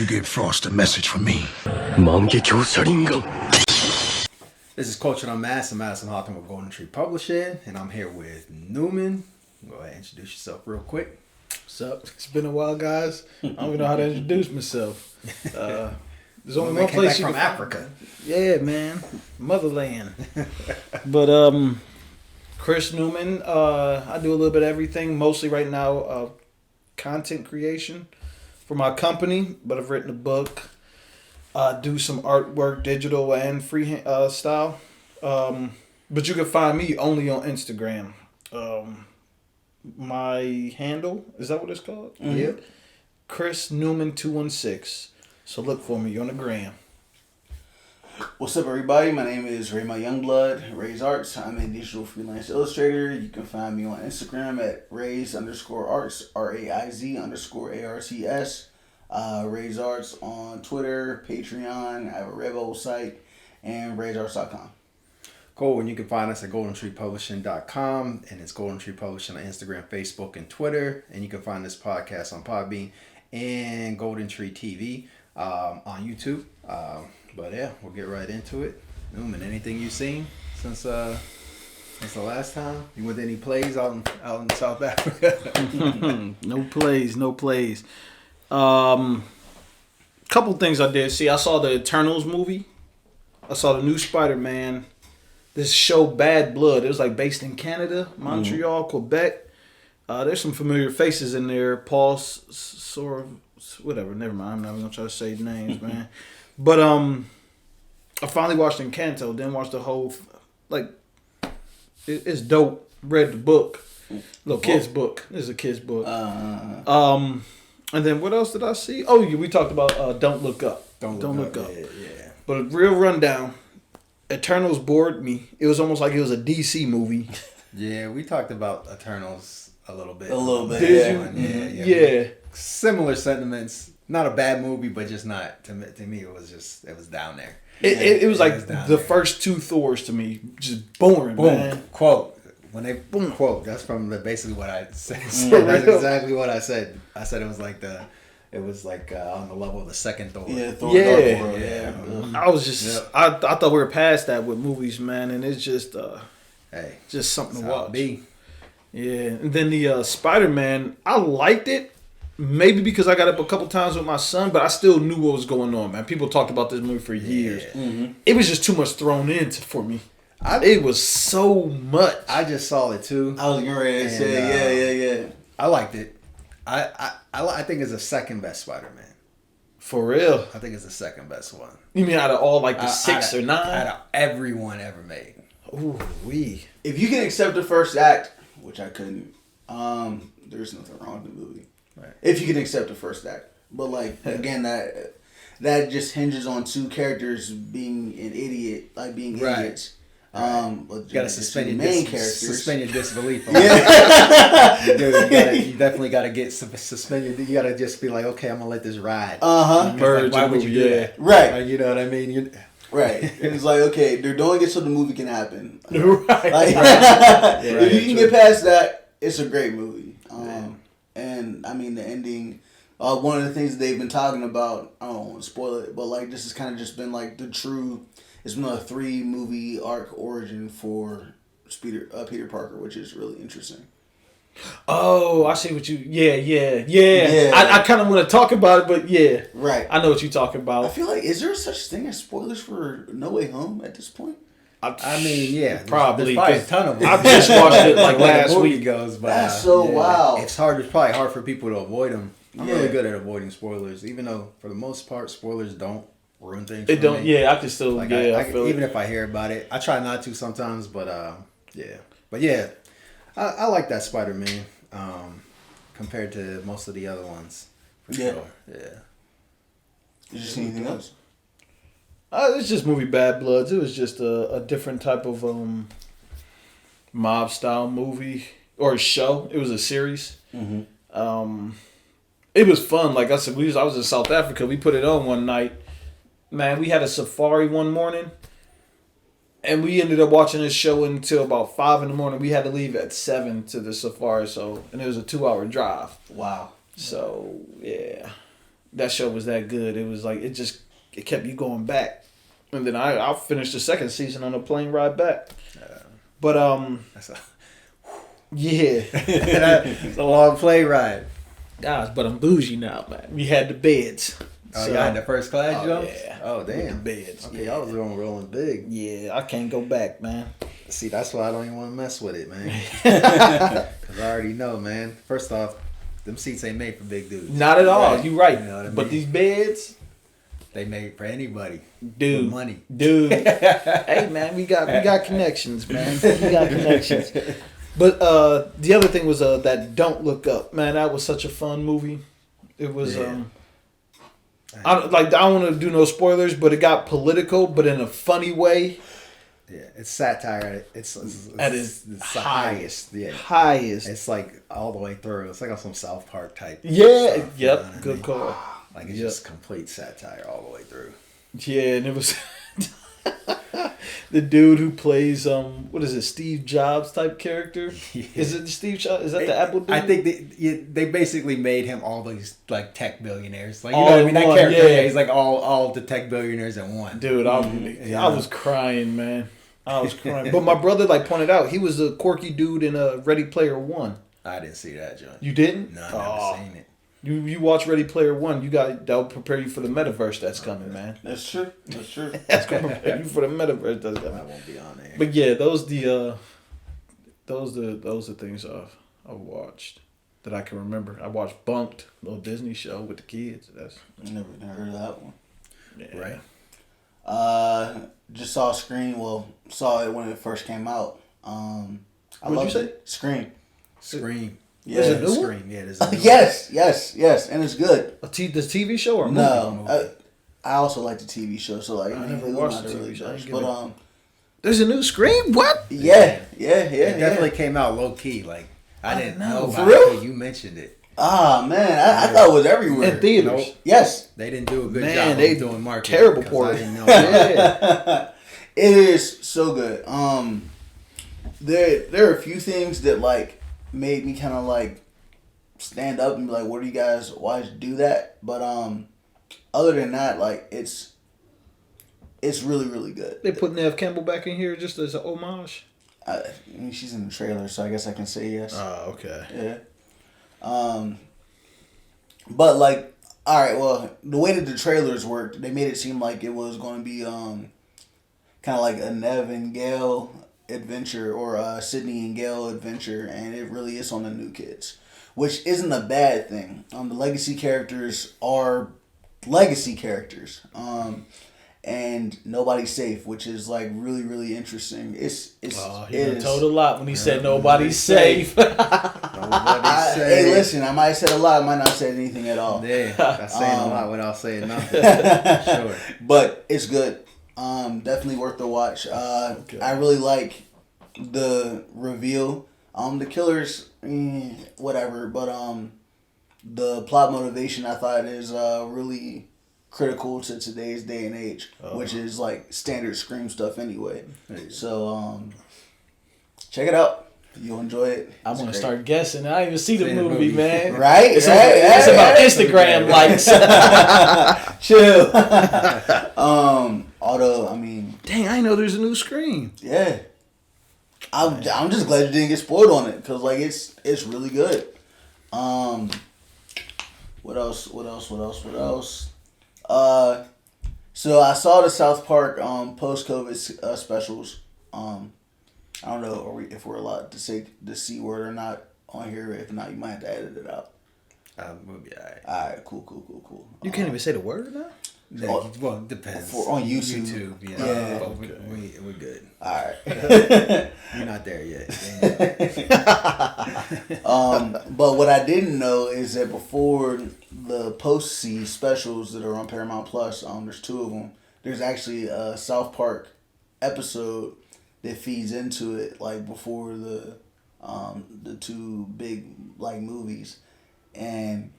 You give Frost a message from me. This is Culture Unmasked. I'm Madison Hawthorne with Golden Tree Publishing, and I'm here with Newman. Go ahead and introduce yourself real quick. What's up? It's been a while, guys. I don't even know how to introduce myself. There's only one place you from can Africa. Yeah, man, motherland. But Chris Newman, I do a little bit of everything. Mostly right now, content creation for my company. But I've written a book. Do some artwork, digital and free style. But you can find me only on Instagram. My handle, is that what it's called? Mm-hmm. Yeah. Chris Newman 216. So look for me on the gram. What's up, everybody? My name is Ray My Youngblood, RAIZ Arts. I'm a digital freelance illustrator. You can find me on Instagram at RAIZ_arts, RAIZ_ARTS. RAIZ Arts on Twitter, Patreon. I have a Revo site, and RAIZArts.com. Cool. And you can find us at GoldenTreePublishing.com, and it's Golden Tree Publishing on Instagram, Facebook, and Twitter. And you can find this podcast on Podbean and Golden Tree TV on YouTube. But yeah, we'll get right into it. Newman, anything you've seen since the last time? You went to any plays out in South Africa? No plays. Couple things I did see. I saw the Eternals movie. I saw the new Spider-Man. This show Bad Blood. It was like based in Canada, Montreal, Quebec. There's some familiar faces in there. Paul whatever. Never mind. I'm not even gonna try to say names, man. But I finally watched Encanto. Then watched the whole it's dope. Read the book, little kid's book. This is a kid's book. And then what else did I see? Oh, we talked about Don't Look Up. Don't Look Up. Yeah. But a real rundown. Eternals bored me. It was almost like it was a DC movie. Yeah, we talked about Eternals a little bit. Did you? Yeah. Similar sentiments. Not a bad movie, but just not to me. It was down there. It was like the first two Thors to me, just boring. Boom. Man. Quote. When they quote, that's from basically what I said. That's exactly what I said. I said it was like on the level of the second Thor. Yeah, Thor. Yeah. Dark World, Yeah. I was just I thought we were past that with movies, man, and it's just just something to watch. Yeah, and then the Spider-Man, I liked it. Maybe because I got up a couple times with my son, but I still knew what was going on, man. People talked about this movie for years. Mm-hmm. It was just too much thrown in for me. It was so much. I just saw it too. I was getting ready to say, yeah. I liked it. I think it's the second best Spider-Man. For real? I think it's the second best one. You mean out of all the 6 or 9? Out of everyone ever made. Ooh, If you can accept the first act, which I couldn't, there's nothing wrong with the movie. Right. If you can accept the first act. But again, that just hinges on two characters being an idiot, being idiots. You gotta suspend your disbelief. You definitely gotta get suspended. You gotta just be like, okay, I'm gonna let this ride. Why would you do that? Right. You know what I mean? Right. And it's like, okay, they're doing it so the movie can happen. Right. If you can get past that, it's a great movie. And I mean the ending. One of the things that they've been talking about, I don't want to spoil it, but this has kind of just been the true. It's been a 3-movie arc origin for Peter Parker, which is really interesting. Oh, I see what you. Yeah. I kind of want to talk about it, but yeah, right. I know what you're talking about. I feel like, is there such thing as spoilers for No Way Home at this point? I mean, yeah, probably. There's probably a ton of them. I just watched it last week week. Goes, but that's wow. It's hard. It's probably hard for people to avoid them. I'm really good at avoiding spoilers, even though for the most part spoilers don't ruin things. It don't. Me. Yeah, I can still. I feel even if I hear about it, I try not to sometimes. But I like that Spider-Man compared to most of the other ones. For sure. Yeah. Did you see anything else? It's just movie Bad Bloods. It was just a different type of mob style movie or show. It was a series. Mm-hmm. It was fun. Like I said, I was in South Africa. We put it on one night. Man, we had a safari one morning, and we ended up watching this show until about 5 a.m. We had to leave at 7 to the safari, and it was a 2-hour drive. Wow. So yeah, that show was that good. It was like it kept you going back, and then I'll finish the second season on a plane ride back. But yeah, it's a long plane ride. Guys, but I'm bougie now, man. We had the beds. Oh, you had the first class jump? Yeah. Oh, damn. The beds. Okay, y'all was rolling big. Yeah, I can't go back, man. See, that's why I don't even want to mess with it, man. Because I already know, man. First off, them seats ain't made for big dudes. Not at all. Right. You right. You know what I mean? But these beds, they made for anybody. dude. With money. Dude. Hey, man, we got connections, man. We got connections. But the other thing was that Don't Look Up, man. That was such a fun movie. It was I don't want to do no spoilers, but it got political, but in a funny way. Yeah, it's satire. It's the highest. Yeah, highest. It's like all the way through. It's like on some South Park type. Yeah. Stuff, Yep. You know Good call. Like it's just complete satire all the way through. Yeah, and it was the dude who plays what is it, Steve Jobs type character? Yeah. Is it Steve Jobs? Is that the Apple dude? I think they basically made him all these like tech billionaires. Like, you know what I mean? That character, yeah. he's like all the tech billionaires in one. Dude, I was crying, man. I was crying. But my brother pointed out he was a quirky dude in Ready Player One. I didn't see that, John. You didn't? No, I've never seen it. You watch Ready Player One, that'll prepare you for the metaverse that's coming, man. That's true. That's gonna prepare you for the metaverse that's coming. I won't be on there. But yeah, those the things I've watched that I can remember. I watched Bunked, little Disney show with the kids. That's Never heard of that one. yeah. Right. Just saw Scream. Well, saw it when it first came out. I What'd you say? it. Scream. Scream. Yeah. Is it new one? Scream. Yeah, there's a new Yes, and it's good. The TV show or movie? No, I also like the TV show. So like, I never it watched don't the matter TV show. much. I ain't But There's a new Scream? What? yeah. It definitely came out low key. Like I didn't know For about real? it until you mentioned it. Ah man, I thought it was everywhere. In theaters. Nope. Yes, They didn't do a good Man, job they of doing marketing. terrible 'cause for I it. didn't know. Yeah. it is so good. There are a few things that like made me kind of like stand up and be like, "What do you guys? Why do that?" But other than that, like it's really really good. They put Nev Campbell back in here just as an homage. I mean, she's in the trailer, so I guess I can say yes. Oh, okay. Yeah. But like, all right. Well, the way that the trailers worked, they made it seem like it was going to be kind of like a Nev and Gale adventure or a Sydney and Gale adventure, and it really is on the new kids, which isn't a bad thing. The legacy characters are legacy characters. And nobody's safe, which is like really really interesting. He told a lot when he said nobody's safe. Nobody's safe. Hey, listen, I might have said a lot. I might not have said anything at all. Yeah, that's saying a lot without saying nothing. Sure. But it's good. Definitely worth the watch. Okay. I really like the reveal. The killers, whatever. But the plot motivation I thought is really critical to today's day and age, which is like standard Scream stuff anyway. So check it out. You'll enjoy it. I'm gonna start guessing. I didn't even see the movie, man. Right? It's about Instagram likes. Chill. Although I mean, Dang, I didn't know there's a new Scream. yeah. I'm just glad you didn't get spoiled on it because like it's really good. What else? So I saw the South Park post-COVID specials. I don't know if we're allowed to say the C word or not on here. If not, you might have to edit it out. We'll be alright. Alright, cool. You can't even say the word now? Well, it depends. On YouTube. Yeah. But Okay. we're good. Alright. You're not there yet. But what I didn't know is that before the post-C specials that are on Paramount Plus, there's two of them. There's actually a South Park episode that feeds into it, like before the two big like movies, and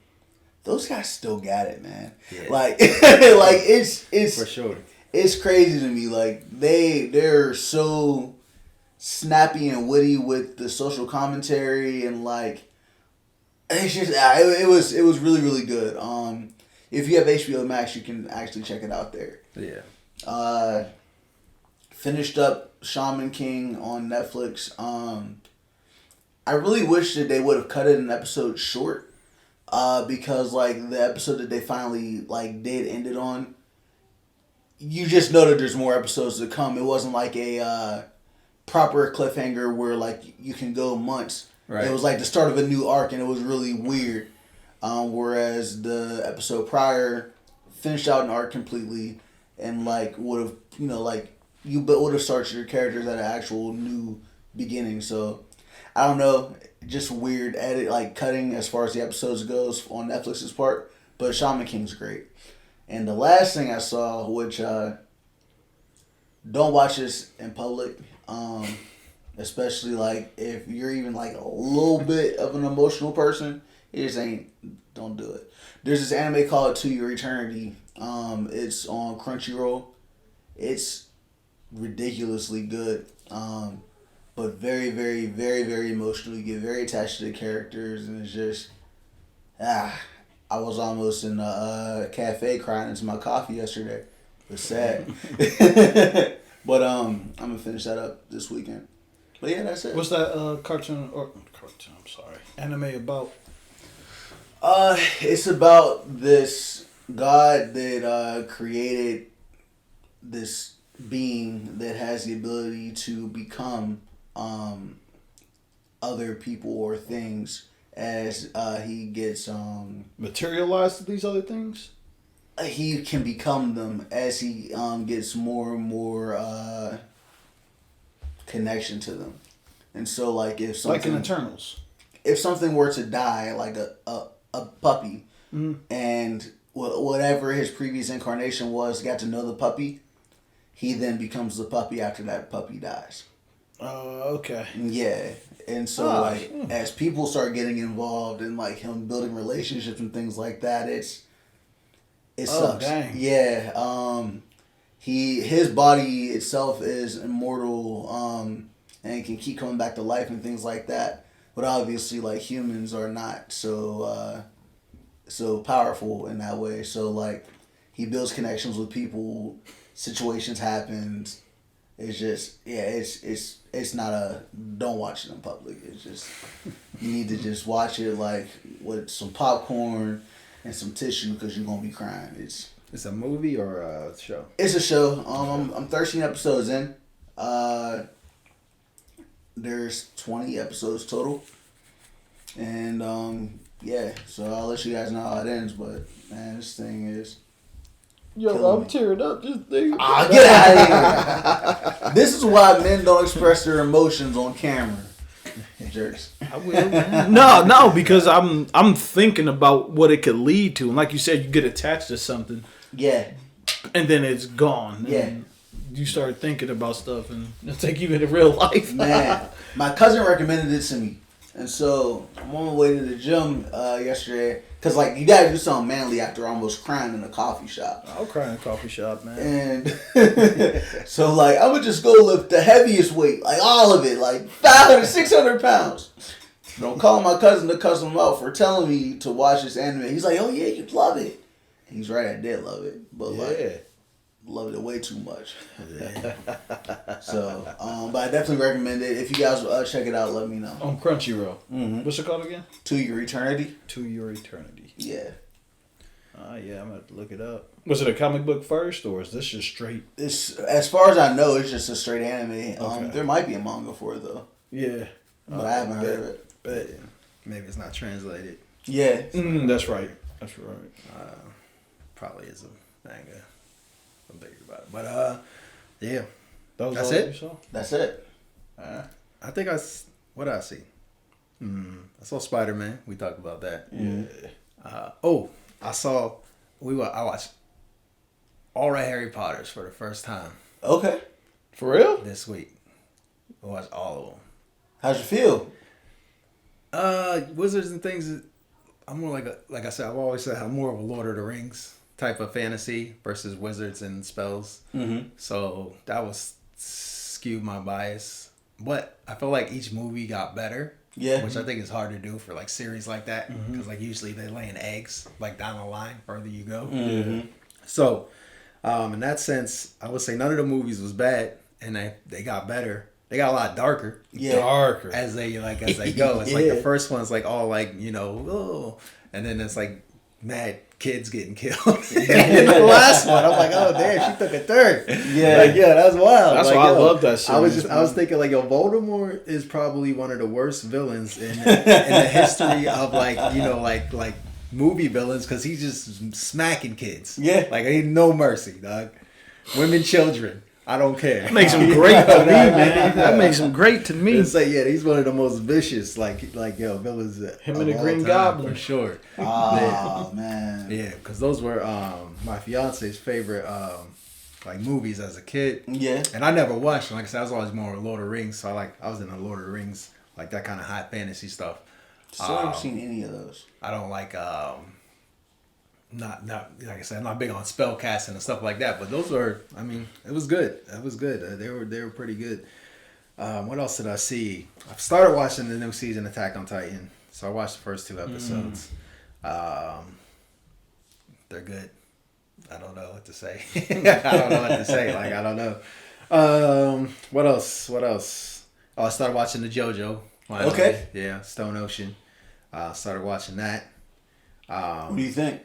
those guys still got it, man. Yeah. Like it's For sure. It's crazy to me. Like they're so snappy and witty with the social commentary and like it's just it was really really good. if you have HBO Max, you can actually check it out there. Yeah. Finished up Shaman King on Netflix. I really wish that they would have cut it an episode short. Because like the episode that they finally like did end it on, you just know that there's more episodes to come. It wasn't like a proper cliffhanger where like you can go months. Right. It was like the start of a new arc, and it was really weird. Whereas the episode prior finished out an arc completely, and like would have like you would have started your characters at an actual new beginning. So I don't know, just weird edit like cutting as far as the episodes goes on Netflix's part. But Shaman King's great. And the last thing I saw, which don't watch this in public, especially like if you're even like a little bit of an emotional person, it just don't do it. There's this anime called To Your Eternity. It's on Crunchyroll. It's ridiculously good, but very, very, very, very emotional. You get very attached to the characters, and it's just I was almost in a cafe crying into my coffee yesterday. It was sad. But I'm gonna finish that up this weekend. But yeah, that's it. What's that cartoon? I'm sorry, anime about? It's about this god that created this being that has the ability to become other people or things as he gets Materialized to these other things? He can become them as he gets more and more connection to them. And so like if something like in Eternals, if something were to die, like a puppy, and whatever his previous incarnation was got to know the puppy, he then becomes the puppy after that puppy dies. Okay. Yeah. And so as people start getting involved in like him building relationships and things like that, it sucks. Dang. Yeah. His body itself is immortal, and can keep coming back to life and things like that. But obviously like humans are not so powerful in that way. So like he builds connections with people, situations happen. It's just it's not don't watch it in public. It's just you need to just watch it like with some popcorn and some tissue because you're gonna be crying. It's a movie or a show? It's a show. I'm 13 episodes in. There's 20 episodes total, and yeah. So I'll let you guys know how it ends. But man, this thing is. I'm tearing up just thinking. Get out of here! This is why men don't express their emotions on camera. Jerks. I will. No, because I'm thinking about what it could lead to, and like you said, you get attached to something. Yeah. And then it's gone. Yeah. And you start thinking about stuff, and it'll take you into real life. Man, my cousin recommended it to me, and so I'm on my way to the gym yesterday. Cause like you gotta do something manly after almost crying in a coffee shop. I'll cry in a coffee shop, man. And so like I would just go lift the heaviest weight, like all of it, like 500, 600 pounds. Don't call my cousin to cuss him out for telling me to watch this anime. He's like, oh yeah, you'd love it. And he's right, I did love it, but like loved it way too much. Yeah. So, but I definitely recommend it. If you guys check it out, let me know. On Crunchyroll. Mm-hmm. What's it called again? To Your Eternity. To Your Eternity. Yeah. Yeah, I'm gonna have to look it up. Was it a comic book first, or is this just straight? It's as far as I know, it's just a straight anime. Okay. There might be a manga for it though. Yeah, But I haven't heard of it. But maybe it's not translated. Yeah. That's right. That's right. Probably is a manga. I'm thinking about it. But yeah. That's That's all it? you saw? That's it. I think what did I see? I saw Spider-Man. We talked about that. Yeah. I watched all the Harry Potters for the first time Okay. For real? this week. I watched all of them. How'd you feel? Wizards and things. I'm more like I said. I've always said I'm more of a Lord of the Rings type of fantasy versus wizards and spells. Mm-hmm. So that was skewed my bias. But I felt like each movie got better Yeah. Which I think is hard to do for like series like that because like usually they're laying eggs like down the line further you go. Mm-hmm. So, in that sense, I would say none of the movies was bad, and they got better. They got a lot darker. Yeah. Darker. As they go. It's like the first one's like all like, you know, oh, and then it's like mad kids getting killed. And then the last one, I'm like, oh damn, she took a turn. Yeah. Like, yeah, that's wild. That's like, why I love that shit. I was thinking like, yo, Voldemort is probably one of the worst villains in the history of like, you know, like movie villains because he's just smacking kids. Yeah. Like ain't no mercy, dog. Women, children. I don't care. That makes him great to me, man. That makes him great to me. It's like, yeah, he's one of the most vicious, like yo, villains. Him and the of all Green time, Goblin. for sure. Oh man. Yeah, because those were my fiance's favorite like movies as a kid. Yeah. And I never watched them. Like I said, I was always more Lord of the Rings. So I was in the Lord of the Rings, like that kind of high fantasy stuff. Still haven't seen any of those. I don't like not like I said, I'm not big on spell casting and stuff like that. But those were, I mean, it was good. It was good. They were pretty good. What else did I see? I started watching the new season Attack on Titan. So I watched the first 2 episodes. They're good. I don't know what to say. I don't know what to say. Like, I don't know. What else? Oh, I started watching the JoJo. Finally. Okay. Yeah, Stone Ocean. Started watching that. What do you think?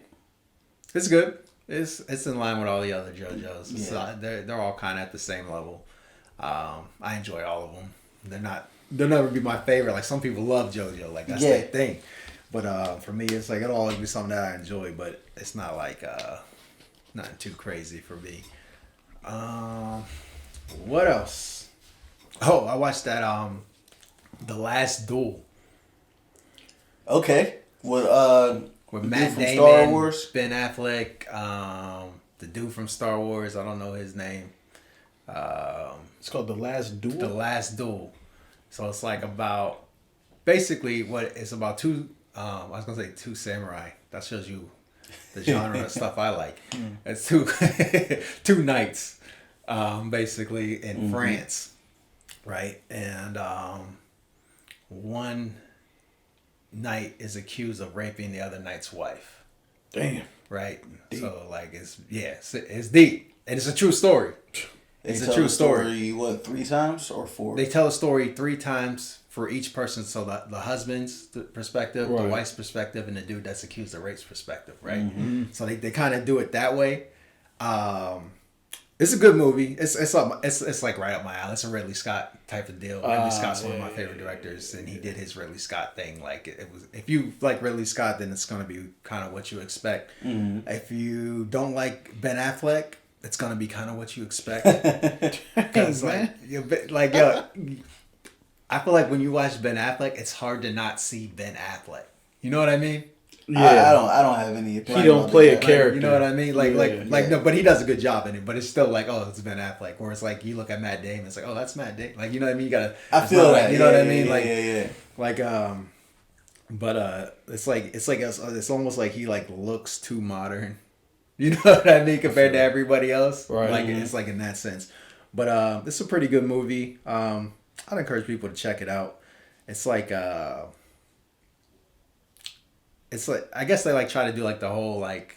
It's good. It's in line with all the other JoJos. Yeah. They're all kind of at the same level. I enjoy all of them. They'll never be my favorite. Like some people love JoJo. Like that's their thing. But for me, it's like it'll always be something that I enjoy. But it's not like nothing too crazy for me. What else? Oh, I watched that The Last Duel. Okay. With Matt from Damon, Star Wars, Ben Affleck, the dude from Star Wars. I don't know his name. It's called The Last Duel. The Last Duel. So it's like about basically what it's about two. I was gonna say two samurai. That shows you the genre of stuff I like. It's two knights, basically in France, right? And one knight is accused of raping the other knight's wife. Damn. Right. Deep. So like it's deep and it's a true story. It's a true story. What, 3 times or 4? They tell a story 3 times for each person. So the husband's perspective, the wife's perspective, and the dude that's accused of rape's perspective. Right. Mm-hmm. So they kind of do it that way. It's a good movie. It's like right up my alley. It's a Ridley Scott type of deal. Ridley Scott's one of my favorite directors, and he did his Ridley Scott thing. Like it was, if you like Ridley Scott, then it's gonna be kind of what you expect. Mm-hmm. If you don't like Ben Affleck, it's gonna be kind of what you expect. Because I feel like when you watch Ben Affleck, it's hard to not see Ben Affleck. You know what I mean? Yeah, I don't have any opinion. He don't play a character. You know what I mean? No, but he does a good job in it. But it's still like, oh, it's Ben Affleck. Whereas like you look at Matt Damon, it's like, oh, that's Matt Damon. Like, you know what I mean? You gotta. I feel that. You know what I mean? It's almost like he like looks too modern. You know what I mean? Compared to everybody else. Right. Like it's like in that sense. But it's a pretty good movie. I'd encourage people to check it out. It's like I guess they like try to do like the whole like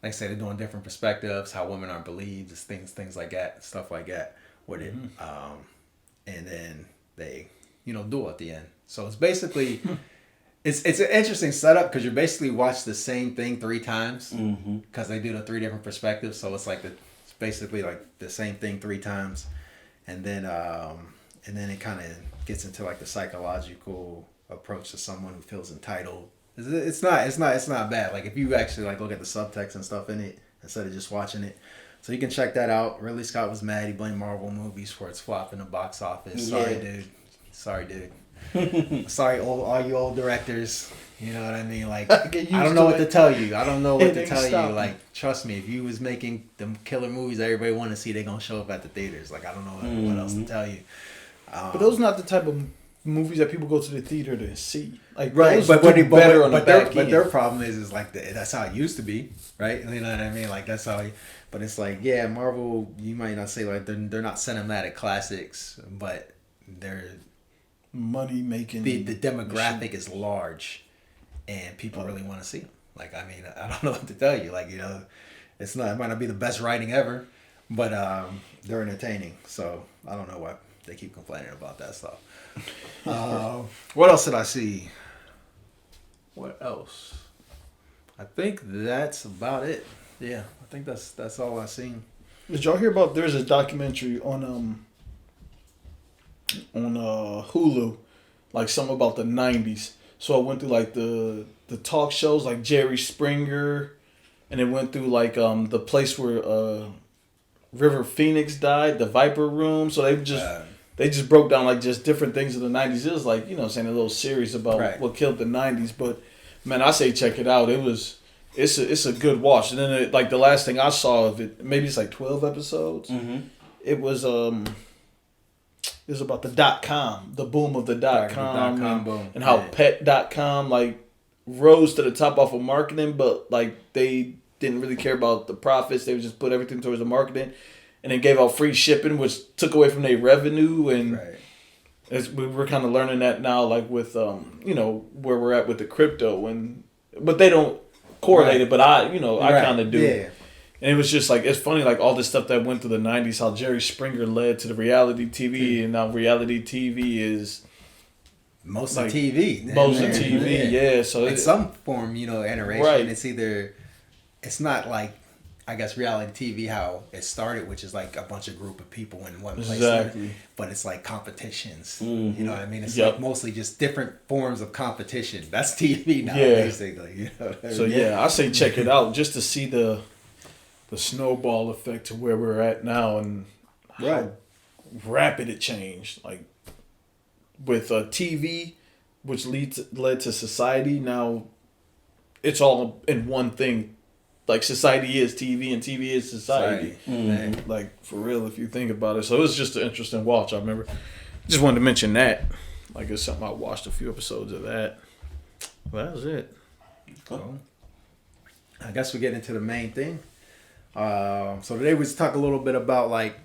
I say they're doing different perspectives, how women are believed, things like that, stuff like that with it. And then they duel at the end. So it's basically it's an interesting setup because you basically watch the same thing 3 times because they do the 3 different perspectives. So it's like it's basically like the same thing 3 times, and then it kind of gets into like the psychological approach to someone who feels entitled. It's not bad. Like if you actually like look at the subtext and stuff in it instead of just watching it, so you can check that out. Ridley Scott was mad. He blamed Marvel movies for its flop in the box office. Sorry, dude. Sorry, all you old directors. You know what I mean? Like I don't know what to tell you. I don't know what to tell you. Like trust me, if you was making them killer movies that everybody want to see, they gonna show up at the theaters. Like I don't know what else to tell you. But those are not the type of movies that people go to the theater to see. Like right, but their problem is like that's how it used to be, right? You know what I mean? Like that's how. But it's like Marvel. You might not say like they're not cinematic classics, but they're money making. The demographic is large, and people really want to see them. Like, I mean, I don't know what to tell you. Like, it might not be the best writing ever, but they're entertaining. So I don't know why they keep complaining about that stuff. What else did I see? What else? I think that's about it. Yeah, I think that's all I've seen. Did y'all hear about? There's a documentary on Hulu, like something about the '90s. So I went through like the talk shows like Jerry Springer, and it went through like the place where River Phoenix died, the Viper Room. So they just broke down like just different things of the '90s. It was like, you know, saying a little series about what killed the '90s. But man, I say check it out. It's a good watch. And then like the last thing I saw of it, maybe it's like 12 episodes. Mm-hmm. It was about the .com, the boom of the .com, boom. And how pet.com like rose to the top off of marketing, but like they didn't really care about the profits. They would just put everything towards the marketing, and then gave out free shipping, which took away from their revenue. And we're kind of learning that now, like with where we're at with the crypto, but they don't correlate it, but I kind of do. Yeah. And it was just like, it's funny, like all this stuff that went through the '90s, how Jerry Springer led to the reality TV, and now reality TV is most of TV. Most of TV, yeah. So in some form, iteration. Right. It's not like, I guess, reality TV how it started, which is like a bunch of group of people in one place. Exactly. But it's like competitions. Mm-hmm. You know what I mean? It's like mostly just different forms of competition. That's TV now, basically. You know what I mean? So I say check it out just to see the snowball effect to where we're at now, and how rapid it changed. Like with TV, which led to society. Now it's all in one thing. Like society is TV and TV is society. Mm-hmm. Like for real, if you think about it. So it was just an interesting watch. I remember. Just wanted to mention that. Like it's something I watched a few episodes of that. Well, that was it. Cool. I guess we get into the main thing. So today we talk a little bit about like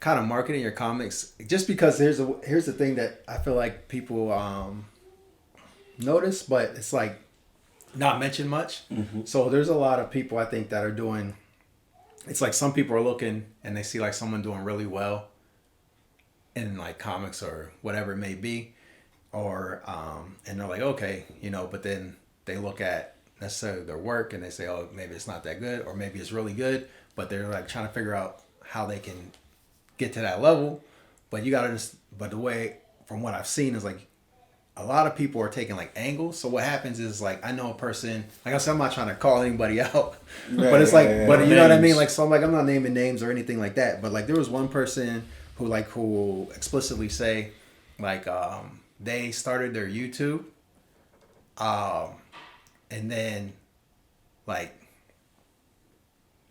kind of marketing your comics, just because here's the thing that I feel like people notice, but it's like not mentioned much. Mm-hmm. So there's a lot of people I think that are doing, it's like some people are looking and they see like someone doing really well in like comics or whatever it may be, or and they're like, okay, but then they look at necessarily their work and they say, oh, maybe it's not that good, or maybe it's really good, but they're like trying to figure out how they can get to that level. But the way, from what I've seen, is like a lot of people are taking like angles. So what happens is like, I know a person, like I said, I'm not trying to call anybody out, but it's like, but you know what I mean? Like, so I'm like, I'm not naming names or anything like that, but like there was one person who explicitly say like, they started their YouTube, and then like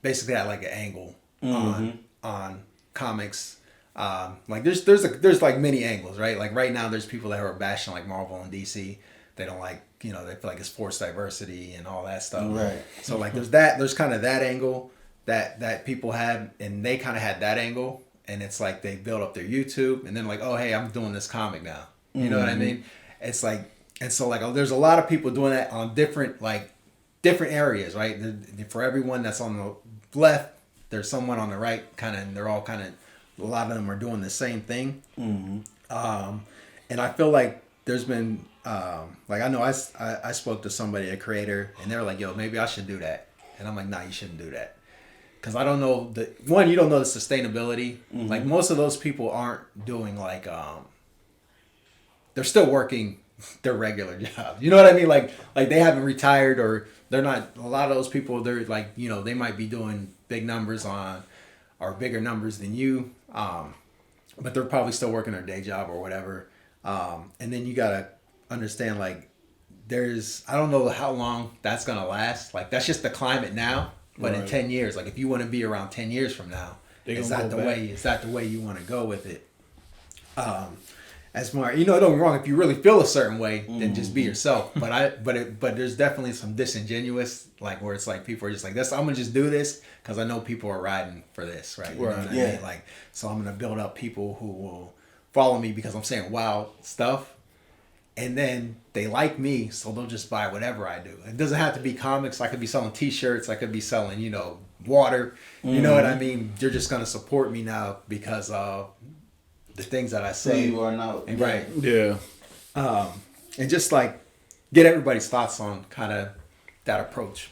basically had like an angle on comics. Like there's like many angles, right? Like right now there's people that are bashing like Marvel and DC. They don't like, they feel like it's forced diversity and all that stuff. Right. So like there's kind of that angle that people have, and they kind of had that angle, and it's like they build up their YouTube and then like, oh hey, I'm doing this comic now. You know what I mean? It's like, and so like there's a lot of people doing that on different areas, right? For everyone that's on the left, there's someone on the right, kind of, and they're all kind of, a lot of them are doing the same thing. Mm-hmm. And I feel like there's been, like I know I spoke to somebody, a creator, and they were like, yo, maybe I should do that. And I'm like, nah, you shouldn't do that. Because I don't know, you don't know the sustainability. Mm-hmm. Like most of those people aren't doing like, they're still working their regular job. You know what I mean? Like they haven't retired, or they're not, a lot of those people, they're like, they might be doing big numbers or bigger numbers than you. But they're probably still working their day job or whatever. And then you gotta understand, like, I don't know how long that's gonna last. Like that's just the climate now. But in 10 years, like if you want to be around 10 years from now, is that the way you want to go with it? As more, don't get me wrong, if you really feel a certain way, then just be yourself. But there's definitely some disingenuous, like where it's like people are just like, I'm gonna just do this because I know people are riding for this, right? You know what I mean? Like, so I'm gonna build up people who will follow me because I'm saying wild stuff. And then they like me, so they'll just buy whatever I do. It doesn't have to be comics. I could be selling T-shirts. I could be selling, water. You know what I mean? They're just gonna support me now because of the things that I say. You are not right. Yeah. And just like get everybody's thoughts on kind of that approach.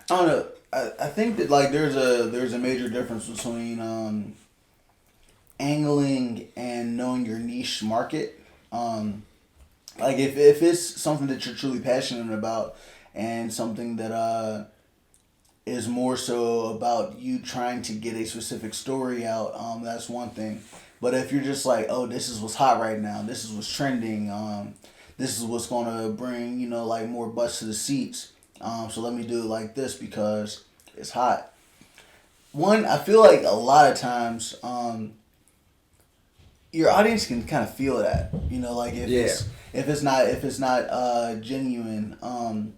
I don't know. I think that like there's a major difference between angling and knowing your niche market. Like if it's something that you're truly passionate about and something that is more so about you trying to get a specific story out, that's one thing. But if you're just like, oh, this is what's hot right now, this is what's trending, this is what's gonna bring like more butts to the seats. So let me do it like this because it's hot. One, I feel like a lot of times your audience can kind of feel that, like if it's not genuine, and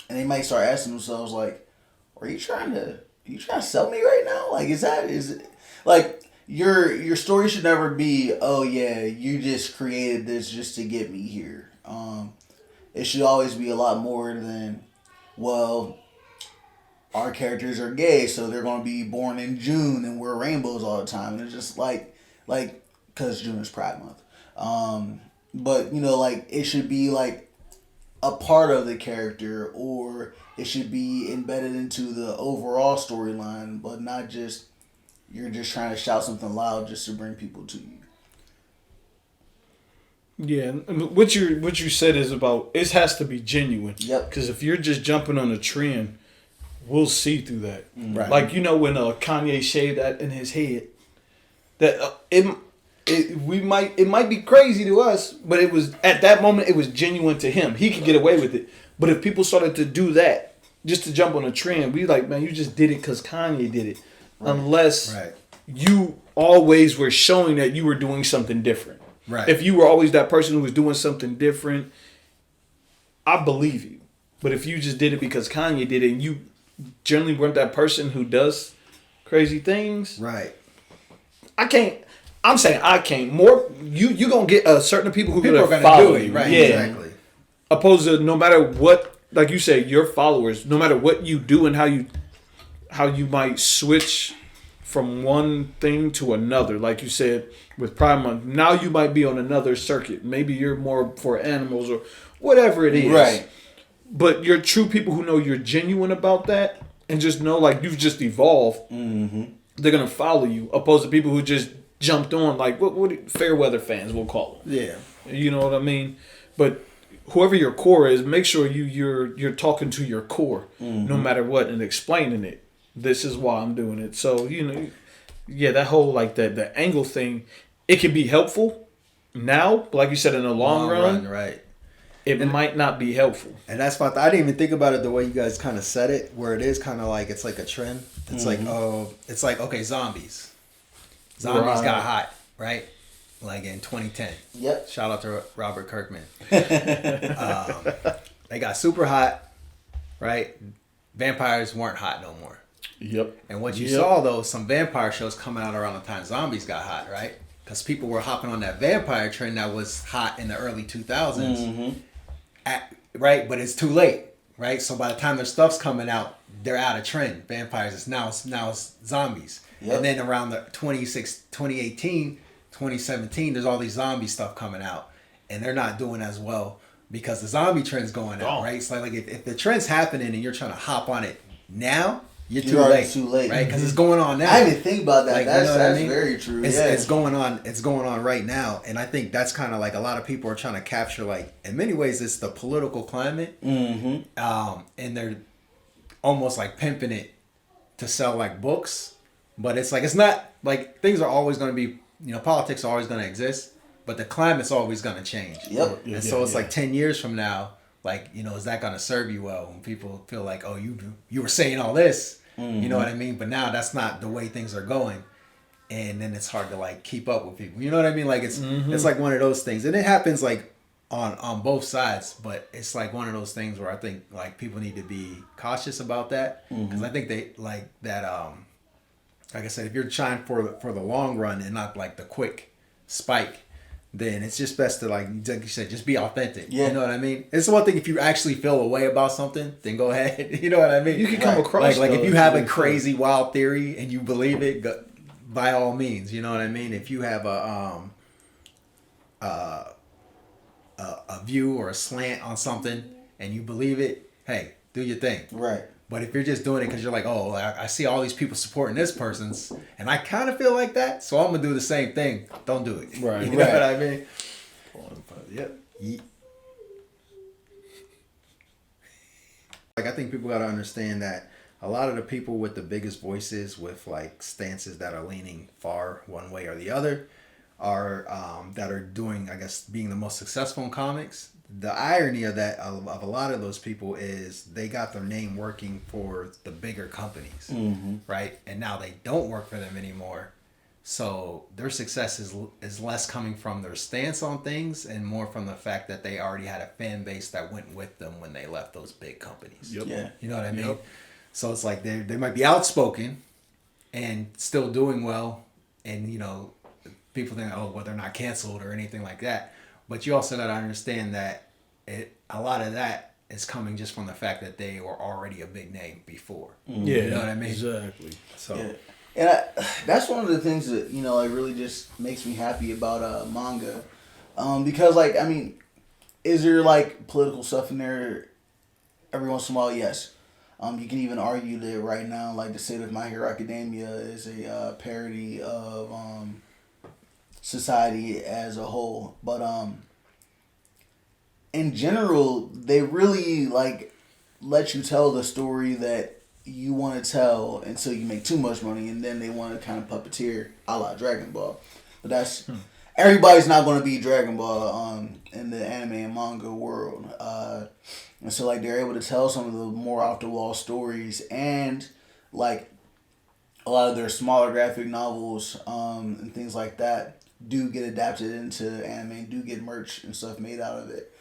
they might start asking themselves like, are you trying to sell me right now? Like, is it like your story should never be, oh yeah, you just created this just to get me here. It should always be a lot more than, well, our characters are gay, so they're going to be born in June and wear rainbows all the time. And it's just like, because June is Pride Month. But, like, it should be, like, a part of the character, or it should be embedded into the overall storyline, but not just, you're just trying to shout something loud just to bring people to you. Yeah, what you said is about, it has to be genuine. Yep. Because if you're just jumping on a trend, we'll see through that. Right. Like, when Kanye shaved that in his head, that it might be crazy to us, but it was, at that moment, it was genuine to him. He could get away with it. But if people started to do that just to jump on a trend, we like, man, you just did it because Kanye did it. Right. Unless you always were showing that you were doing something different. Right. If you were always that person who was doing something different, I believe you. But if you just did it because Kanye did it and you generally weren't that person who does crazy things. Right. I can't. More, you going to get certain people who are going to follow do it. you. Right. Yeah. Exactly. Opposed to no matter what, like you say, your followers, no matter what you do and how you might switch from one thing to another. Like you said, with Pride Month, now you might be on another circuit. Maybe you're more for animals or whatever it is. Right. But you're true people who know you're genuine about that and just know like you've just evolved. Mm-hmm. They're going to follow you. Opposed to people who just jumped on, like what fair weather fans we'll call them. Yeah. You know what I mean? But whoever your core is, make sure you're talking to your core no matter what and explaining it. This is why I'm doing it. So, that whole like the angle thing, it can be helpful now, but like you said, in the long run, right. It might not be helpful. And that's why I didn't even think about it the way you guys kind of said it, where it is kind of like, it's like a trend. It's it's like, okay, zombies. Zombies got hot, right? Like in 2010. Yep. Shout out to Robert Kirkman. They got super hot, right? Vampires weren't hot no more. Yep. And what you saw, though, some vampire shows coming out around the time zombies got hot, right? Because people were hopping on that vampire trend that was hot in the early 2000s. Right? But it's too late, right? So by the time their stuff's coming out, they're out of trend. Vampires is now it's zombies. Yep. And then around the 2018, 2017, there's all these zombie stuff coming out. And they're not doing as well because the zombie trend's going out, right? So like if the trend's happening and you're trying to hop on it now, you're too late, right? Because it's going on now. I didn't even think about that. Like, that's I mean? very true. It's going on. It's going on right now, and I think that's kind of like a lot of people are trying to capture. Like in many ways, it's the political climate, and they're almost like pimping it to sell like books. But it's like it's not like things are always going to be. Politics are always going to exist, but the climate's always going to change. Yep. And so it's like 10 years from now. Like, is that going to serve you well when people feel like, oh, you were saying all this, you know what I mean? But now that's not the way things are going. And then it's hard to like keep up with people. You know what I mean? Like it's like one of those things. And it happens like on both sides, but it's like one of those things where I think like people need to be cautious about that. Because I think they like that, like I said, if you're trying for the long run and not like the quick spike, then it's just best to, like you said, just be authentic. Yeah. You know what I mean? It's one thing if you actually feel a way about something, then go ahead. You know what I mean? You can come across like if you have a crazy wild theory and you believe it, by all means. You know what I mean? If you have a view or a slant on something and you believe it, hey, do your thing. Right. But if you're just doing it because you're like, oh, I see all these people supporting this person's, and I kind of feel like that, so I'm gonna do the same thing. Don't do it. Right. You know what I mean? Yep. Like, I think people gotta understand that a lot of the people with the biggest voices, with like stances that are leaning far one way or the other, are that are doing, I guess, being the most successful in comics. The irony of that, of a lot of those people, is they got their name working for the bigger companies, right? And now they don't work for them anymore. So their success is less coming from their stance on things and more from the fact that they already had a fan base that went with them when they left those big companies. Yep. Yeah. You know what I mean? Yep. So it's like they might be outspoken and still doing well, and you know, people think, oh, well, they're not canceled or anything like that. But you also got to understand that a lot of that is coming just from the fact that they were already a big name before. Yeah. You know what I mean? Exactly. So, Yeah. And that's one of the things that, you know, like really just makes me happy about manga. Because, like, I mean, is there, like, political stuff in there every once in a while? Yes. You can even argue that right now, like, the State of My Hero Academia is a parody of society as a whole. But in general, they really, like, let you tell the story that you want to tell until you make too much money, and then they want to kind of puppeteer a la Dragon Ball. But that's everybody's not going to be Dragon Ball in the anime and manga world, and so like they're able to tell some of the more off the wall stories, and like a lot of their smaller graphic novels and things like that do get adapted into anime and do get merch and stuff made out of it.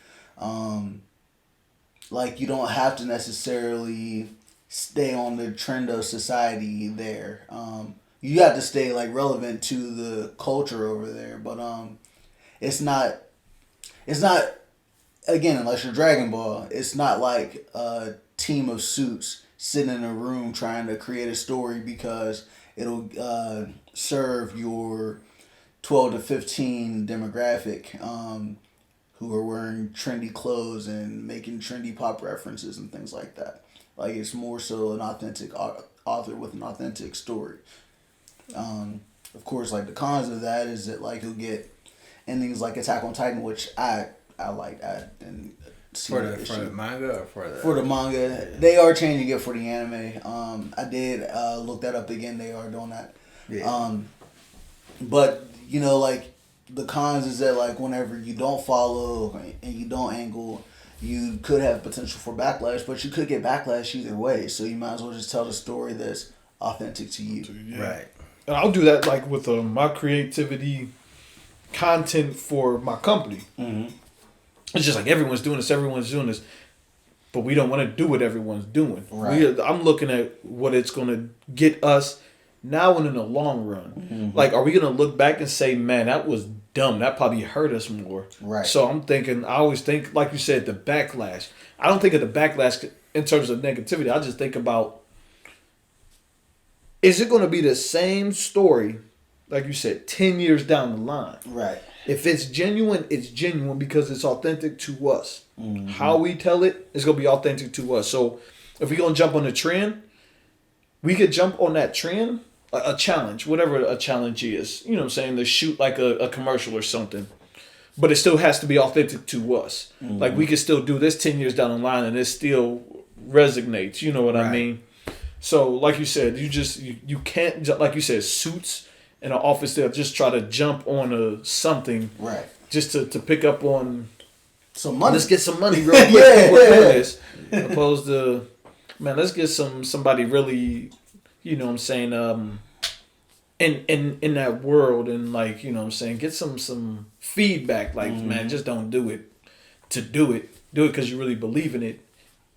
Like you don't have to necessarily stay on the trend of society there. You have to stay like relevant to the culture over there, but it's not again, unless you're Dragon Ball, it's not like a team of suits sitting in a room trying to create a story because it'll serve your 12 to 15 demographic who are wearing trendy clothes and making trendy pop references and things like that. Like, it's more so an authentic author with an authentic story. Of course, like, the cons of that is that, like, you'll get endings like Attack on Titan, which I like. I didn't see for the manga or for the manga. They are changing it for the anime. I did look that up again. They are doing that. Yeah. But, you know, like, the cons is that, like, whenever you don't follow and you don't angle, you could have potential for backlash, but you could get backlash either way. So you might as well just tell the story that's authentic to you. Yeah. Right. And I'll do that like with my creativity content for my company. Mm-hmm. It's just like everyone's doing this, but we don't want to do what everyone's doing. Right. I'm looking at what it's going to get us now and in the long run. Mm-hmm. Like, are we going to look back and say, man, that was dumb. That probably hurt us more. Right. So I always think, like you said, the backlash. I don't think of the backlash in terms of negativity. I just think about, is it going to be the same story, like you said, 10 years down the line? Right. If it's genuine because it's authentic to us. Mm-hmm. How we tell it is going to be authentic to us. So if we're going to jump on the trend, we could jump on that trend, a challenge, whatever a challenge is. You know what I'm saying? To shoot like a commercial or something. But it still has to be authentic to us. Mm-hmm. Like, we could still do this 10 years down the line and it still resonates. You know what I mean? So, like you said, you can't, like you said, suits in an office there just try to jump on something. Right. Just to pick up on some money. Let's get some money real quick. We're doing this. Opposed to, man, let's get somebody really, you know what I'm saying, in that world, and like, you know what I'm saying, get some feedback, like, man, just don't do it to do it. Do it because you really believe in it,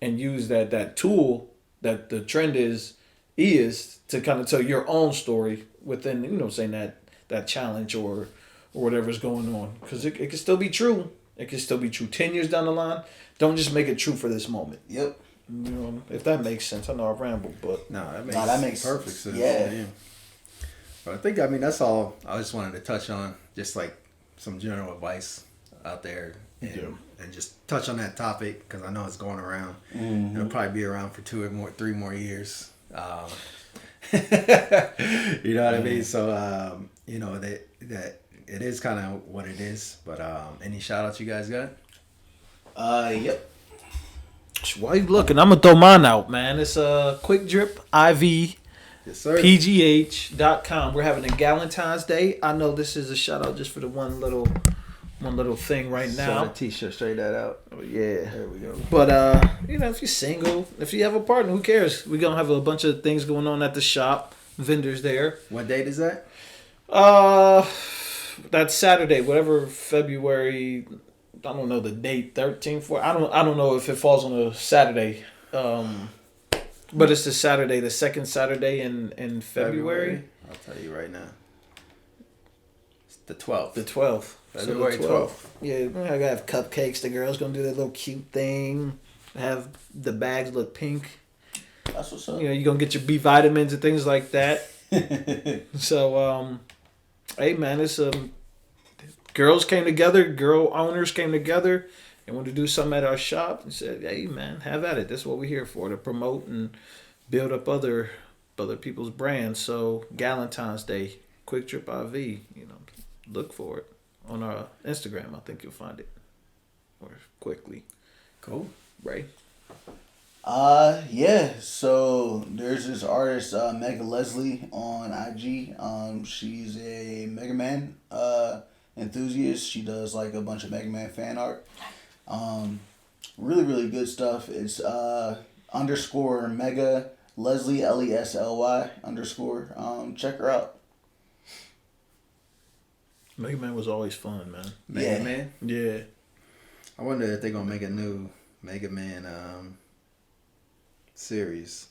and use that tool that the trend is to kind of tell your own story within, you know what I'm saying, that challenge or or whatever's going on. Because it can still be true. It can still be true 10 years down the line. Don't just make it true for this moment. Yep. You know, if that makes sense. I know I rambled, but that makes perfect sense. Yeah. But I think that's all I just wanted to touch on. Just like some general advice out there, and just touch on that topic because I know it's going around. Mm-hmm. It'll probably be around for 3 more years. You know what I mean? So you know that it is kind of what it is. But any shout outs you guys got? Yep. Why you looking? I'm gonna throw mine out, man. It's Quick Drip IV. Yes, sir. PGH.com. We're having a Galentine's Day. I know this is a shout out just for the one little thing right now. Saw the t-shirt, straight that out. Oh, yeah. There we go. But you know, if you're single, if you have a partner, who cares? We're gonna have a bunch of things going on at the shop. Vendors there. What date is that? That's Saturday, whatever February. I don't know the date, 13th. I don't know if it falls on a Saturday. But it's the Saturday, the second Saturday in February. I'll tell you right now. It's the 12th. The 12th. February 12th. Yeah, I gotta have cupcakes. The girls gonna do their little cute thing. Have the bags look pink. That's what's up. You know, you're gonna get your B vitamins and things like that. So, hey man, it's girls came together, girl owners came together and wanted to do something at our shop and said, hey man, have at it. That's what we're here for, to promote and build up other people's brands. So Galentine's Day, Quick Trip IV, you know, look for it on our Instagram. I think you'll find it. Or quickly. Cool. Ray? Yeah, so there's this artist, Mega Leslie on IG. She's a Mega Man enthusiast. She does like a bunch of Mega Man fan art. Really, really good stuff. It's underscore Mega Leslie, LESLY _ check her out. Mega Man was always fun, man. Mega Man? Yeah. I wonder if they're gonna make a new Mega Man series.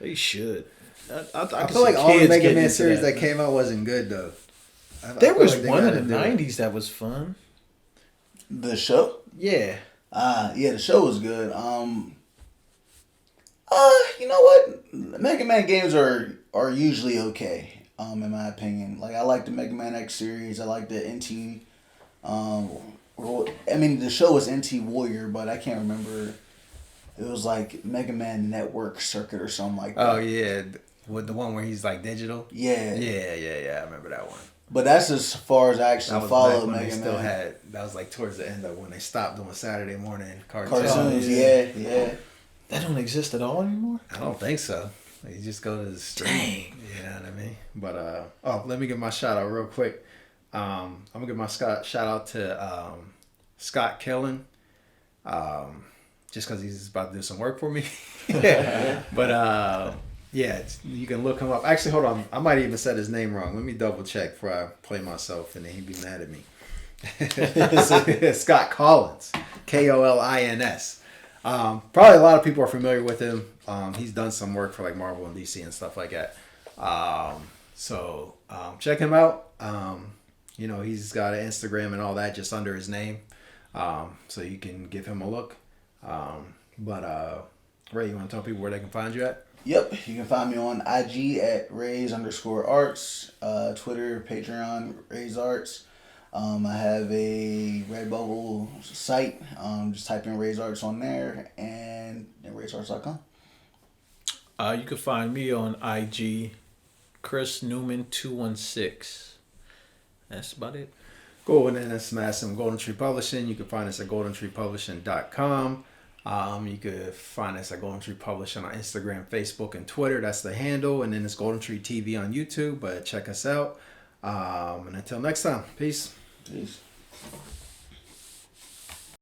They should. I feel like all the Mega Man series that came out wasn't good though. There was one in the 90s that was fun. The show? Yeah. Yeah, the show was good. You know what? Mega Man games are usually okay. In my opinion, like I like the Mega Man X series. I like the NT. I mean, the show was NT Warrior, but I can't remember. It was like Mega Man Network Circuit or something like that. Oh yeah, with the one where he's like digital. Yeah. Yeah. I remember that one. But that's as far as I actually followed Mega Man. Still had, that was like towards the end of when they stopped doing Saturday morning cartoons. Yeah. That don't exist at all anymore? I don't think so. You just go to the stream. Dang. You know what I mean? But let me give my shout out real quick. I'm gonna give my shout out to Scott Killen. Just because he's about to do some work for me. But yeah, you can look him up. Actually, hold on. I might even said his name wrong. Let me double check before I play myself and then he'd be mad at me. Scott Collins. Kolins. Probably a lot of people are familiar with him. He's done some work for like Marvel and DC and stuff like that. So check him out. You know, he's got an Instagram and all that just under his name. So you can give him a look. Ray, you want to tell people where they can find you at? Yep, you can find me on IG at RAIZ _arts, Twitter, Patreon, RAIZ Arts. I have a Redbubble site. Just type in RAIZ Arts on there and RAIZarts.com. You can find me on IG, Chris Newman 216. That's about it. Go in and smash some Golden Tree Publishing. You can find us at goldentreepublishing.com. You could find us at Golden Tree Publishing on Instagram, Facebook, and Twitter. That's the handle. And then it's Golden Tree TV on YouTube. But check us out. And until next time, peace. Peace.